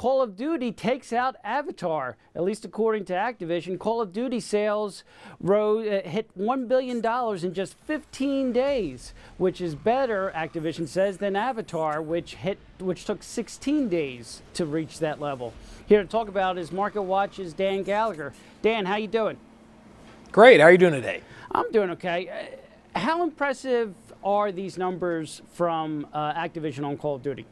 Call of Duty takes out Avatar, at least according to Activision. Call of Duty sales hit $1 billion in just 15 days, which is better, Activision says, than Avatar, which took 16 days to reach that level. Here to talk about is Marketwatch's Dan Gallagher. Dan, how you doing? Great. How are you doing today? I'm doing okay. How impressive are these numbers from Activision on Call of Duty?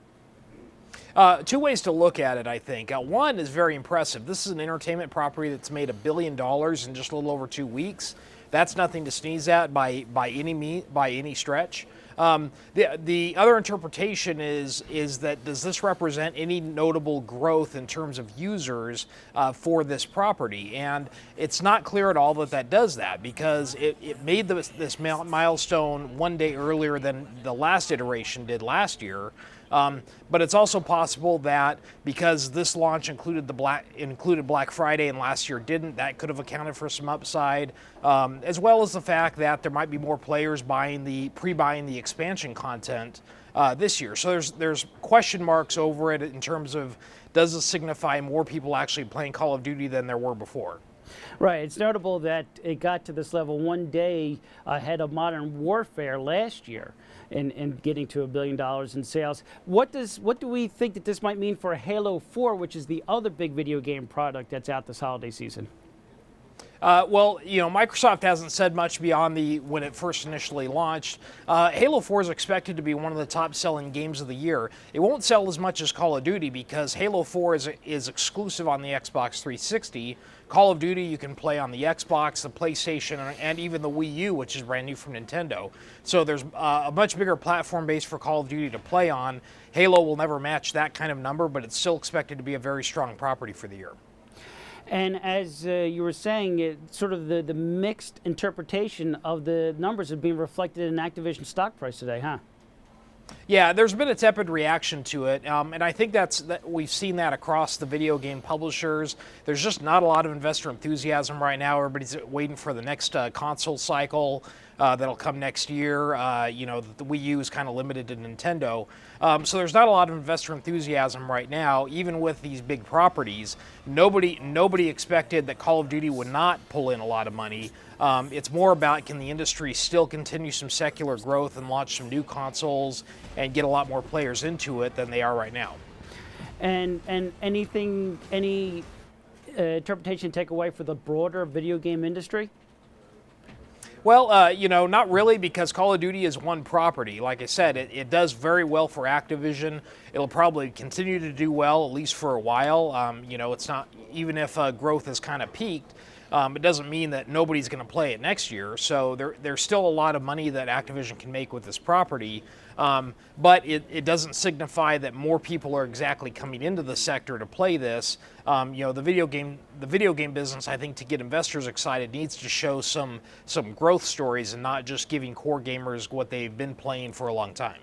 Two ways to look at it, I think. One is very impressive. This is an entertainment property that's made $1 billion in just a little over 2 weeks. That's nothing to sneeze at by any stretch. The other interpretation is that does this represent any notable growth in terms of users for this property? And it's not clear at all that does that, because it made this milestone 1 day earlier than the last iteration did last year. But it's also possible that because this launch included Black Friday and last year didn't, that could have accounted for some upside, as well as the fact that there might be more players pre-buying the expansion content this year. So there's question marks over it in terms of, does this signify more people actually playing Call of Duty than there were before? Right. It's notable that it got to this level 1 day ahead of Modern Warfare last year in getting to $1 billion in sales. What do we think that this might mean for Halo 4, which is the other big video game product that's out this holiday season? Well, Microsoft hasn't said much beyond when it first initially launched. Halo 4 is expected to be one of the top-selling games of the year. It won't sell as much as Call of Duty because Halo 4 is exclusive on the Xbox 360. Call of Duty you can play on the Xbox, the PlayStation, and even the Wii U, which is brand new from Nintendo. So there's a much bigger platform base for Call of Duty to play on. Halo will never match that kind of number, but it's still expected to be a very strong property for the year. And as you were saying, sort of the mixed interpretation of the numbers have been reflected in Activision stock price today, huh? Yeah, there's been a tepid reaction to it, and I think we've seen that across the video game publishers. There's just not a lot of investor enthusiasm right now. Everybody's waiting for the next console cycle that'll come next year. The Wii U is kind of limited to Nintendo. So there's not a lot of investor enthusiasm right now, even with these big properties. Nobody expected that Call of Duty would not pull in a lot of money. It's more about, can the industry still continue some secular growth and launch some new consoles and get a lot more players into it than they are right now. And any interpretation to take away for the broader video game industry? Well, not really, because Call of Duty is one property. Like I said, it does very well for Activision. It'll probably continue to do well, at least for a while. It's not, even if growth has kind of peaked, it doesn't mean that nobody's going to play it next year. So there's still a lot of money that Activision can make with this property. But it doesn't signify that more people are exactly coming into the sector to play this. The video game business, I think, to get investors excited, needs to show some growth stories and not just giving core gamers what they've been playing for a long time.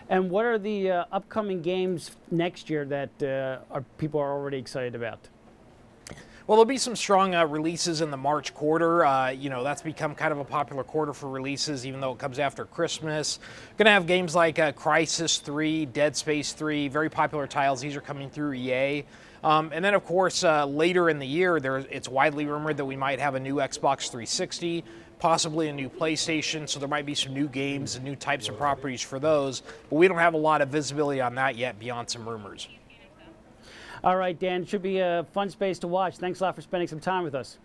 And what are the upcoming games next year that people are already excited about? Well, there'll be some strong releases in the March quarter. That's become kind of a popular quarter for releases, even though it comes after Christmas. Going to have games like Crysis 3, Dead Space 3, very popular titles. These are coming through EA. And then, of course, later in the year, it's widely rumored that we might have a new Xbox 360, possibly a new PlayStation, so there might be some new games and new types of properties for those. But we don't have a lot of visibility on that yet beyond some rumors. All right, Dan, it should be a fun space to watch. Thanks a lot for spending some time with us.